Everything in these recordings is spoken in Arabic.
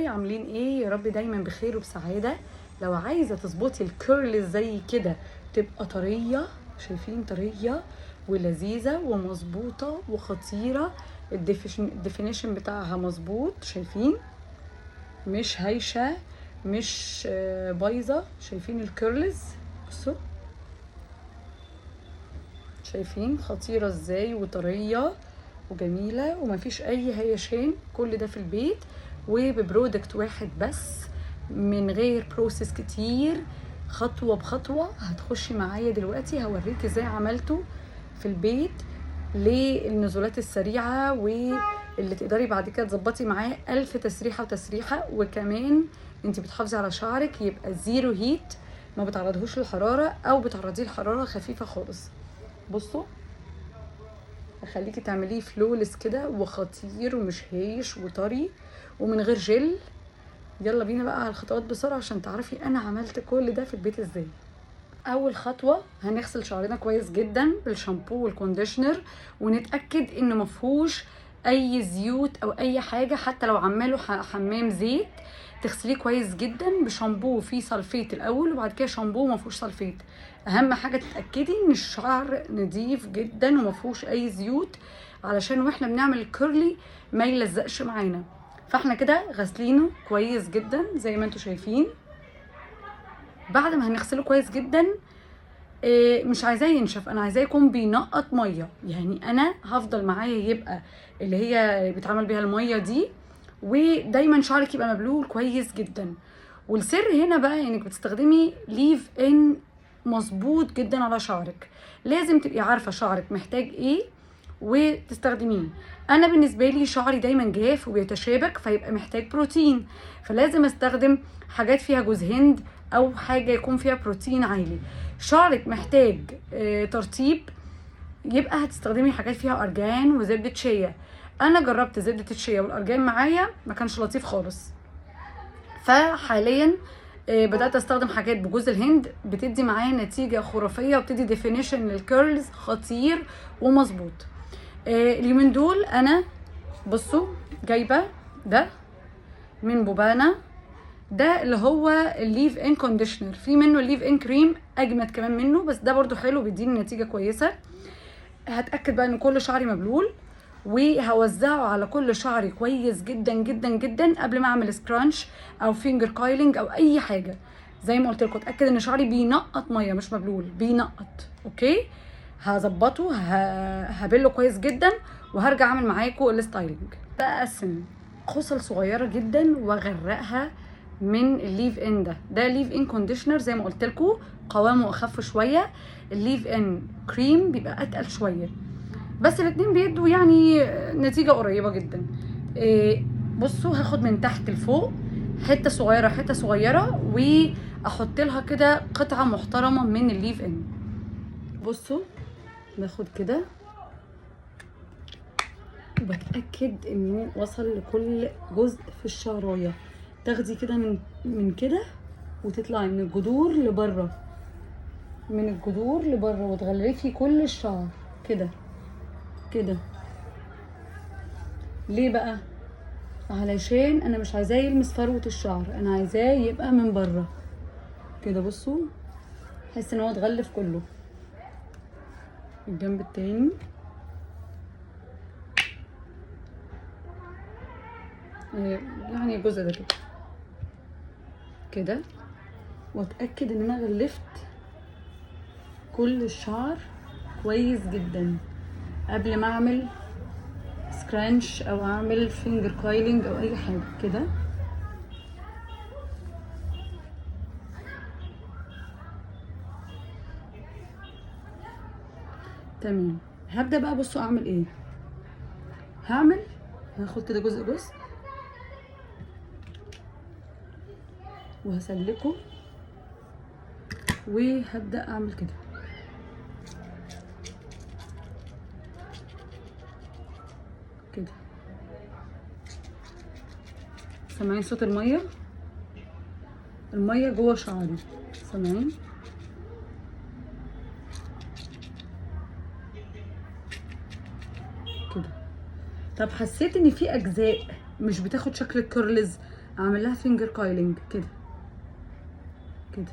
عاملين ايه؟ يا رب دايما بخير وبسعاده. لو عايزه تظبطي الكيرل زي كده تبقى طريه، شايفين؟ طريه ولذيذه ومظبوطه وخطيره. الديفينيشن بتاعها مظبوط، شايفين؟ مش هايشه، مش بايظه. شايفين الكيرلز؟ بصوا، شايفين خطيره ازاي وطريه وجميله ومفيش اي هيشان. كل ده في البيت وببرودكت واحد بس، من غير بروسيس كتير، خطوه بخطوه. هتخشي معايا دلوقتي هوريك ازاي عملته في البيت للنزولات السريعه، واللي تقدري بعد كده تظبطي معاه 1000 تسريحه وتسريحه. وكمان انت بتحافظي على شعرك يبقى زيرو هيت، ما بتعرضهوش للحراره او بتعرضيه لحراره خفيفه خالص. بصوا، اخليكي تعمليه فلولس كده وخطير ومش هايش وطري ومن غير جل. يلا بينا بقى على الخطوات بسرعه عشان تعرفي انا عملت كل ده في البيت ازاي. اول خطوه هنغسل شعرنا كويس جدا بالشامبو والكونديشنر، ونتاكد ان مفهوش اي زيوت او اي حاجه. حتى لو عماله حمام زيت تغسليه كويس جدا بشامبو فيه سلفيت الاول، وبعد كده شامبو مفهوش سلفيت. اهم حاجه تتاكدي ان الشعر نضيف جدا ومفهوش اي زيوت، علشان واحنا بنعمل الكيرلي ما يلزقش معانا. فاحنا كده غسلينه كويس جدا زي ما انتم شايفين. بعد ما هنغسله كويس جدا، مش عايزاه ينشف، انا عايزاه يكون بينقط ميه. يعني انا هفضل معايا يبقى اللي هي بيتعمل بيها الميه دي، ودايما شعرك يبقى مبلول كويس جدا. والسر هنا بقى انك بتستخدمي ليف ان مظبوط جدا على شعرك. لازم تبقي عارفه شعرك محتاج ايه وتستخدميه. انا بالنسبه لي شعري دايما جاف وبيتشابك، فيبقى محتاج بروتين، فلازم استخدم حاجات فيها جوز هند او حاجه يكون فيها بروتين عالي. شعرك محتاج ترطيب، يبقى هتستخدمي حاجات فيها ارجان وزبده شيا. انا جربت زبده الشيا والارجان معايا ما كانش لطيف خالص، فحاليا بدات استخدم حاجات بجوز الهند، بتدي معايا نتيجه خرافيه وبتدي ديفينيشن للكيرلز خطير ومظبوط. اليومين دول انا بصوا جايبه ده من بوبانا، ده اللي هو الليف ان كونديشنر. في منه الليف ان كريم اجمد كمان منه، بس ده برضو حلو بيديني نتيجه كويسه. هتاكد بقى ان كل شعري مبلول، وهوزعه على كل شعري كويس جدا جدا جدا قبل ما اعمل سكرانش او فينجر كايلينج او اي حاجه. زي ما قلت لكم اتاكد ان شعري بينقط ميه مش مبلول، بينقط. اوكي، هظبطه هبله كويس جدا وهرجع اعمل معاكم الستايلينج. بقسم خصل صغيره جدا واغرقها من الليف ان. ده ليف ان كونديشنر زي ما قلت لكم، قوامه اخف شويه. الليف ان كريم بيبقى اتقل شويه، بس الاتنين بيدوا يعني نتيجه قريبه جدا. بصوا، هاخد من تحت لفوق حته صغيره حته صغيره، واحط لها كده قطعه محترمه من الليف ان. بصوا، باخد كده وبتاكد انه وصل لكل جزء في الشعرايه. تاخدي كده من كده وتطلعي من الجذور لبره، من الجذور لبره، وتغلفي كل الشعر كده كده. ليه بقى؟ علشان انا مش عايزاه يلمس فروه الشعر، انا عايزاه يبقى من بره كده. بصوا، حس ان هو اتغلف كله. الجنب التاني يعني الجزء ده كده كده، واتاكد ان انا غلفت كل الشعر كويس جدا قبل ما اعمل سكرانش او اعمل فينجر كايلينج او اي حاجه كده. تمام، هبدا بقى. بصوا اعمل ايه. هاخد كده جزء وهسلكه، وهبدا اعمل كده كده. سامعين صوت الميه؟ الميه جوه شعري، سامعين؟ كده. طب حسيت ان في اجزاء مش بتاخد شكل الكيرلز، اعمل لها فينجر كايلينج كده كده،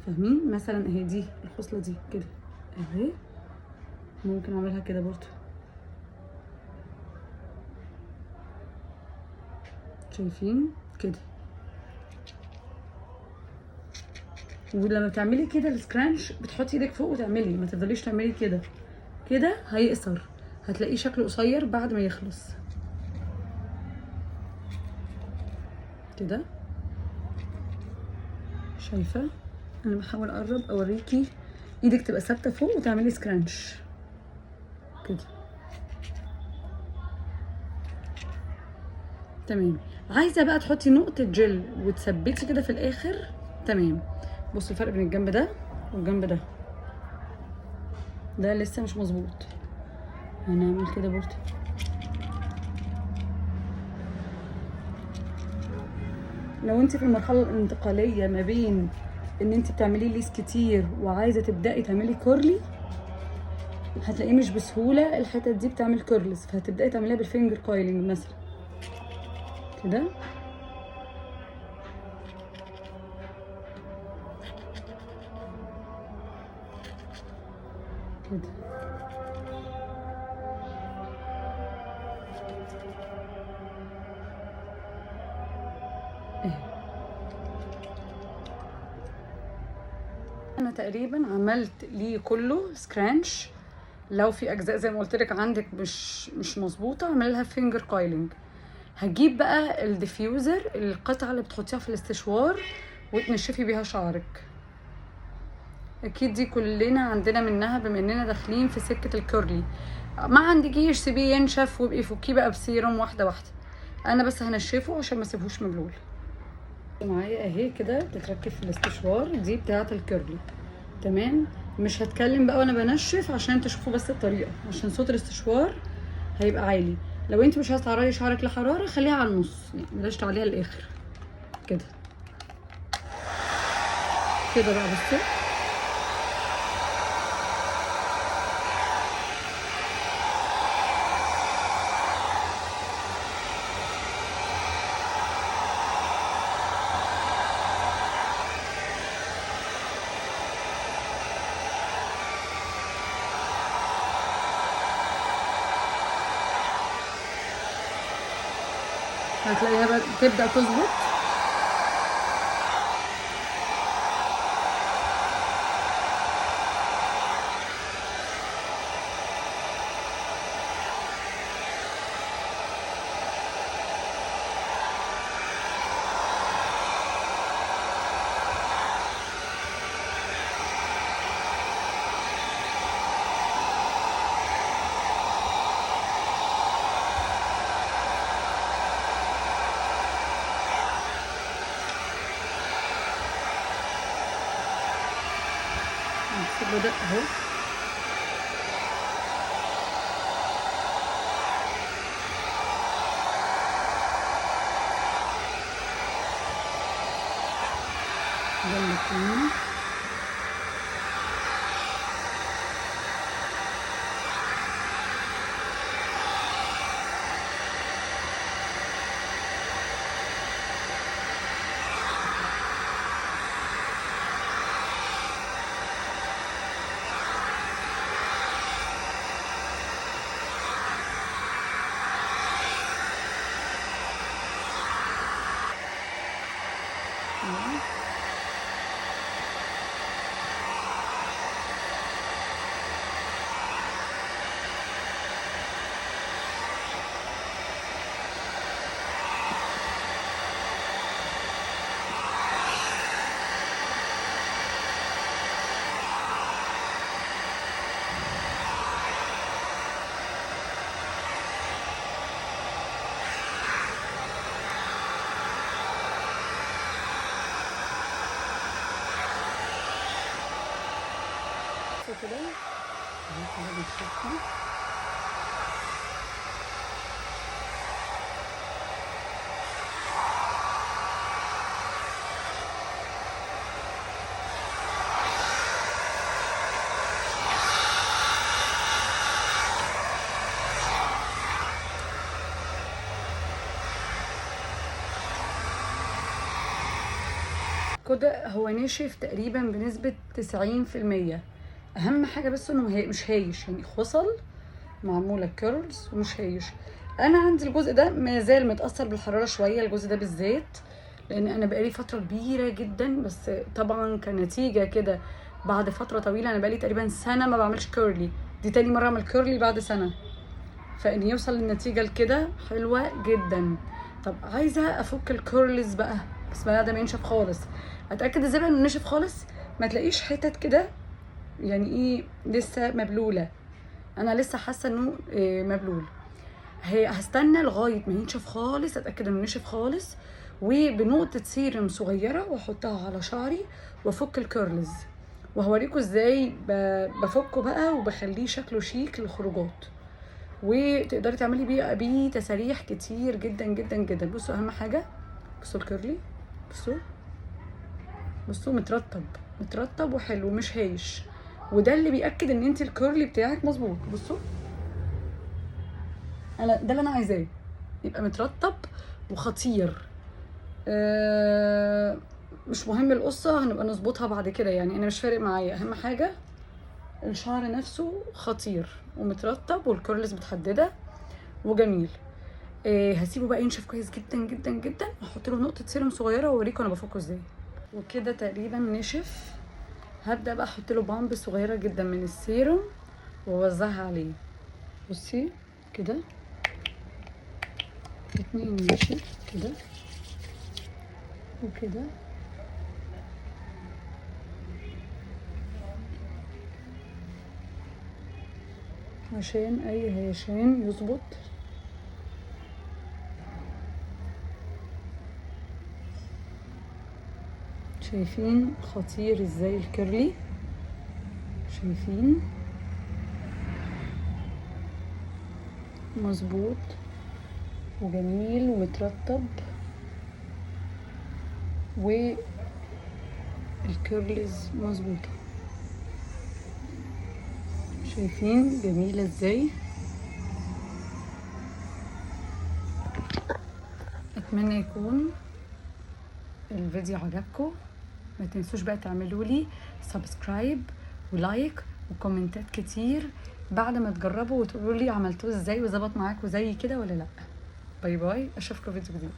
فاهمين؟ مثلا اهي دي الخصله دي كده اهي، ممكن اعملها كده برضو، شايفين كده. ولما بتعملي كده السكرانش بتحطي ايدك فوق وتعملي، ما تفضليش تعملي كده كده، هيقصر، هتلاقيه شكله قصير بعد ما يخلص كده. شايفه؟ انا بحاول اقرب اوريكي، ايدك تبقى ثابته فوق وتعملي سكرانش كده. تمام. عايزه بقى تحطي نقطه جل وتثبتي كده في الاخر. تمام. بصوا الفرق بين الجنب ده والجنب ده، ده لسه مش مظبوط، هنعمل كده برضه. لو انت في المرحله الانتقاليه ما بين ان انت بتعملي ليس كتير وعايزه تبداي تعملي كورلي، هتلاقيه مش بسهوله الحتت دي بتعمل كيرلز، فهتبداي تعمليها بالفينجر كايلينج مثلا كده. كده اهي. انا تقريبا عملت ليه كله سكرانش. لو في اجزاء زي ما قلت لك عندك مش مظبوطه، اعمل لها فينجر كايلينج. هجيب بقى الديفيوزر، القطعه اللي بتحطيها في الاستشوار وتنشفي بيها شعرك. اكيد دي كلنا عندنا منها بما اننا داخلين في سكه الكيرلي. ما عندكيش سيبيه ينشف وابقي فكيه بقى بسيرم واحده واحده، انا بس هنشفه عشان ما اسيبهوش مبلول. معايا اهي كده بتتركب في الاستشوار دي بتاعه الكيرلي. تمام. مش هتكلم بقى وانا بنشف عشان تشوفوا بس الطريقه، عشان صوت الاستشوار هيبقى عالي. لو انت مش عايزه تعرضي شعرك لحراره خليها على النص، يعني بلاش تعليها للاخر كده. كده بقى بصي. هتلاقيها بقى تبدا تظبط. بدا اهو. جنب التاني. كده اهي كده بنشوفها. كده هو ناشف تقريبا بنسبة 90%. اهم حاجة بس انه مش هايش، يعني خصل معمولة كيرلز ومش هايش. انا عندي الجزء ده ما زال متأثر بالحرارة شوية، الجزء ده بالذات، لان انا بقالي فترة كبيرة جدا، بس طبعا كنتيجة كده بعد فترة طويلة. انا بقالي تقريبا سنة ما بعملش كيرلي، دي تاني مرة اعمل كيرلي بعد سنة، فان يوصل للنتيجة لكده حلوة جدا. طب عايزة افك الكيرلز بقى، بس بعد ما ينشف خالص. اتأكد ازاي بقى انه نشف خالص؟ ما تلاقيش حتت كده يعني ايه لسه مبلولة. انا لسه حاسة انه مبلول. هستنى لغاية ما ينشف خالص، اتأكد انه نشف خالص، وبنقطة سيرم صغيرة واحطها على شعري وافك الكيرلز، وهوريكم ازاي بفكه بقى وبخليه شكله شيك للخروجات، وتقدري تعملي بيه تساريح كتير جدا جدا جدا. بصوا اهم حاجة، بصوا الكيرلي، بصوا مترطب وحلو مش هايش، وده اللي بيأكد ان انت الكيرلي بتاعك مظبوط. بصوا ده اللي انا عايزاه، يبقى مترطب وخطير. مش مهم القصة، هنبقى نظبطها بعد كده، يعني انا مش فارق معايا، اهم حاجة الشعر نفسه خطير ومترطب والكيرلز متحددة وجميل. هسيبه بقى ينشف كويس جدا جدا جدا، واحط له نقطة سيرم صغيرة واوريكم انا بفكه ازاي. وكده تقريبا نشف. هبدأ بقى احط له بامب صغيرة جدا من السيروم واوزعها عليه. بصي كده، اتنين نشف كده وكده، عشان اي هيشان يظبط. شايفين خطير ازاي الكيرلي؟ شايفين مظبوط وجميل ومترطب، والكيرلز مظبوطة. شايفين جميلة ازاي؟ اتمنى يكون الفيديو عجبكم. ما تنسوش بقى تعملوا لي سبسكرايب ولايك وكومنتات كتير بعد ما تجربوا وتقولوا لي عملتوه ازاي وظبط معاكم زي كده ولا لا. باي باي، اشوفكم فيديو جديد.